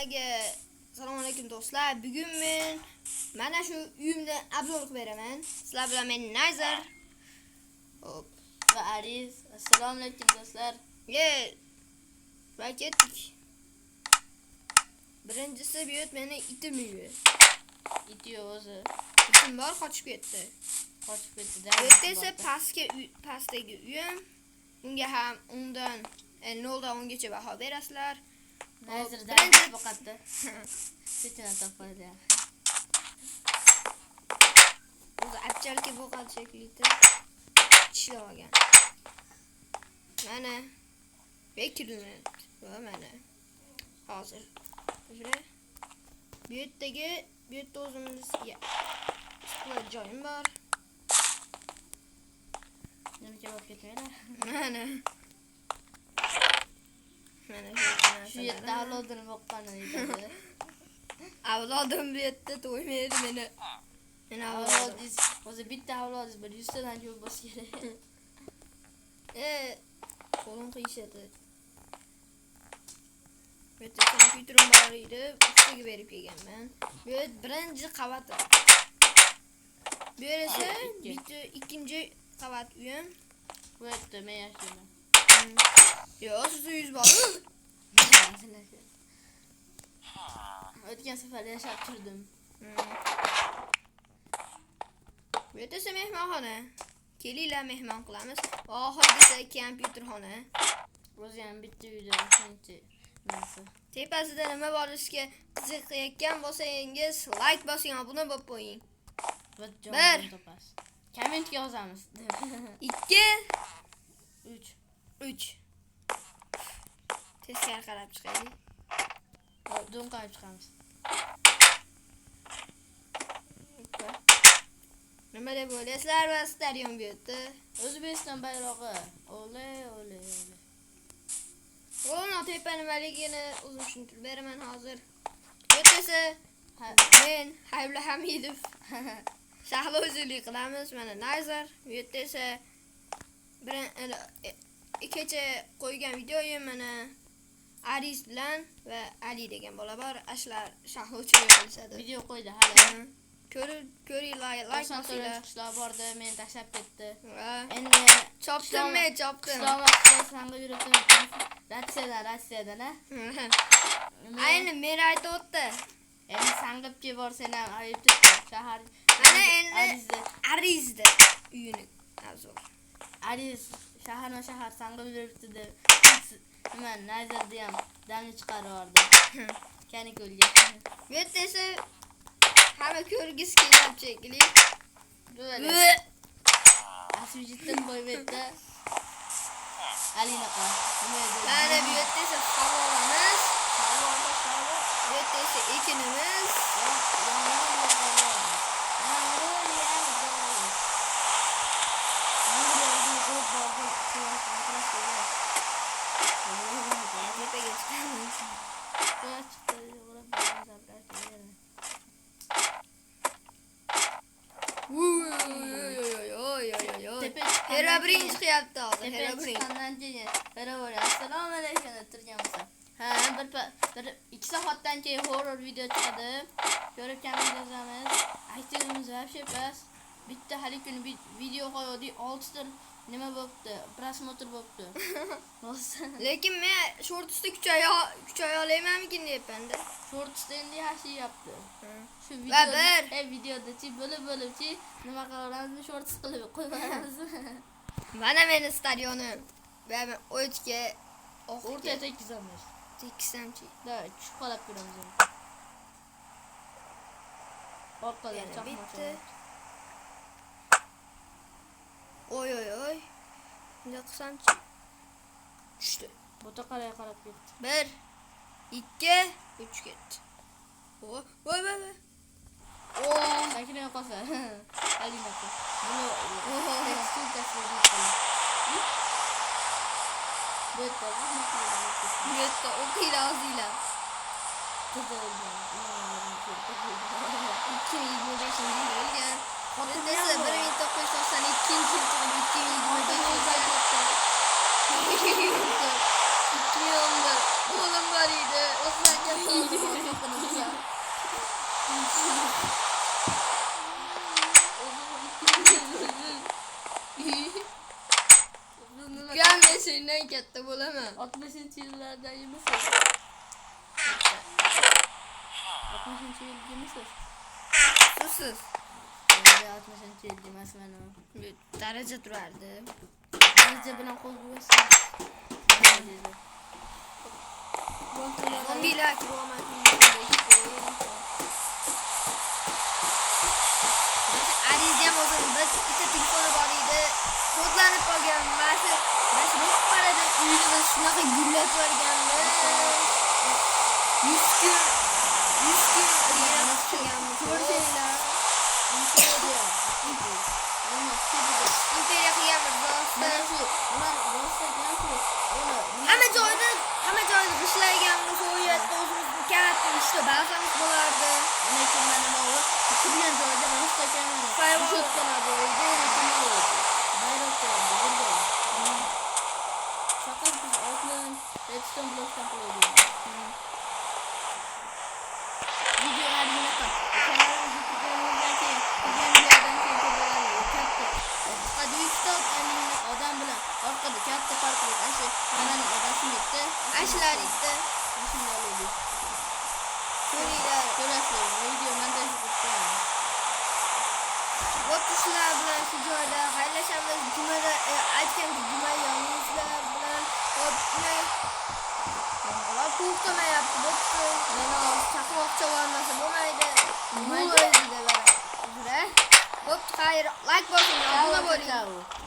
Hammaga assalomu alaykum do'stlar. Bugun men mana shu uyimda obzor qilib beraman. Sizlar bilan men Nazar. Hop. Va Aris. Assalomu alaykum do'stlar. Va ketdik. Birinchisi bu yot meni itim uyi. Itiyo o'zi. Itim bor qochib ketdi. Da. Bu yerda esa pastdagi uyim. Unga ham undan 0 dan 10 gacha baho berasizlar. Nazardan boqadi. Setina topadi. O'zi apchalki bo'qadi shekilli. Tishlagan. Mana bekirman. Va mana. Hozir. Shuna. Bu yerda o'zimizga istiqlol joyim bor. Nima javob ketmaydi? Mana shu yerda avlodini boqqani aytadi. Avlodim bu yerda to'ymaydi meni. Meni Avlodingiz o'zi bitta avlodingiz bir 100 tadan ko'p bo'lsa kerak. Qo'lim qiyshadi. Bu yerda kompyuterim bor edi, ustaga berib kelganman. Bu yer birinchi qavat. Bu yer esa ikkinchi qavat uyim. Bu yerda men yashayman. Yo'q, siz uyingiz bormi? O'tgan safar yashab turdim. Bu yerda esa mehmonxona. Kelinglar mehmon qilamiz. Oxirida esa kompyuterxona. O'zi ham bitta uyda shuncha narsa. Tepasida nima borishga qiziqayotgan bo'lsangiz, like bosing, obuna bo'lib qo'ying. Bir joydan topasiz. Kommentga yozamiz. 2 3 Teskari qarab chiqaylik. Do'ng qarab chiqamiz. Nima deb o'ylaysizlar va stadion bu yerda? O'zbekiston bayrog'i. Oley. O'na tepa nimaligini o'zim tushuntirib beraman hozir. Bu yerda esa men Haybulla Hamidov shahlovchilik qilamiz. Mana Nazar. Bu yerda esa kecha qo'ygan videoyim mana Aris bilan va Ali degan bola bor. Ashlar shahlovchilik qilishadi. Video qo'ydi hali. Ko'ringlar, like bosinglar. bosinglar. Qishloq bordi, men tashlab ketdi. Endi chopdim. Qishloqda sanga yuribdim. Rossiyadan, a? Ayni men aytibdi. Endi sangibga borsan ham ayib turibdi. Shahar. Mana endi Arizda uyini azor. Aris shahar sangib yuribdi deb. Nima Nazarda ham damni chiqarib yubordi. Kanikulga. Bu yerda esa hamma ko'rgisi kelyapti shekilli. Asvijitdan qo'yibdi. Alina qa. Mana bu yerda esa favoramiz. Bu yerda esa ekinimiz. Hera birinchi chiqyapti hozir. Hera birinchi. Assalomu alaykum deb turgan bo'lsa. Bir 2 soatdan keyin horror video chiqadi. Ko'rib kamizamiz. Aytimiz вообще bas. Bitta hali kuni video qo'ydik 6 ta nima bo'pti? Prosmotr bo'pti. Lekin men shortsda kuchaya olmaymanmikin deyapman-da. Shortsda endi yaxshi yapti. Shu videoda bo'lib-chi nima qilamiz? Shorts qilib qo'yamiz. Mana meni stadionim. Va men o'tga o'rta tekizamiz. Tekizamchi. Da, tushib qolib turamiz. Orqadan chaqmoqchi. Oy. Bunday qilsamchi. Tushdi. Bota qarab ketdi. 1 2 3 ketdi. Voy. Sakina qolsa. Alina qol. Bu yerda o'qiylar o'zinglar. 2025-yilda o'lgan. Otasi 1992-yilda 2025-yilda Yonda oğlum var idi. O Gelmesinden katta bo'laman. 60-yillarda yemisiz? 60-yil yemisiz? Susiz. 60-yil emasman u. Daraja turardi. Daraja bilan qo'l qo'yasiz. Zombielar Arizam o'zim biz bitta telefoni bor edi. Kodlanib qolgan. Mana shu ro'parada uyimizda shunaqa gullar ko'rganmiz. 100 kun ko'rsanglar. Imperiya qilganmiz Mana do'stlar. shu, ular rostdan shu. Hamma joyda ishlaganmiz. U yerda o'zimizni katta ishda bazamiz bo'lardi. Lekin mana bu turgan joyda rostdan Sayg'oq. cho'tkalar bor edi, lekin bayroqlar bor. Faqat biz altdan redstone blokdan qilaydik. Video harbiylar kanalimizni tugaganimizdan keyin tugagan videodan keyin katta Qadiyustot odam bilan orqada katta farq bor. Asli kanalning odasi bitta. Ashlar itdi. Ashulalaydi. Ko'ringlar. Ko'rasizlar, video montaj qilib Bu tuşlar bilan shu joyda xayrlashamiz. Jumada aytgan juma yomg'irlar bilan va to'xtamayapti. Bo'pti. Mana chaqmoqcha bo'lmasa bo'lmaydi. Bo'lmaydi deb Bo'pti, xayr. Like bosing, obuna bo'ling. qo'yadi.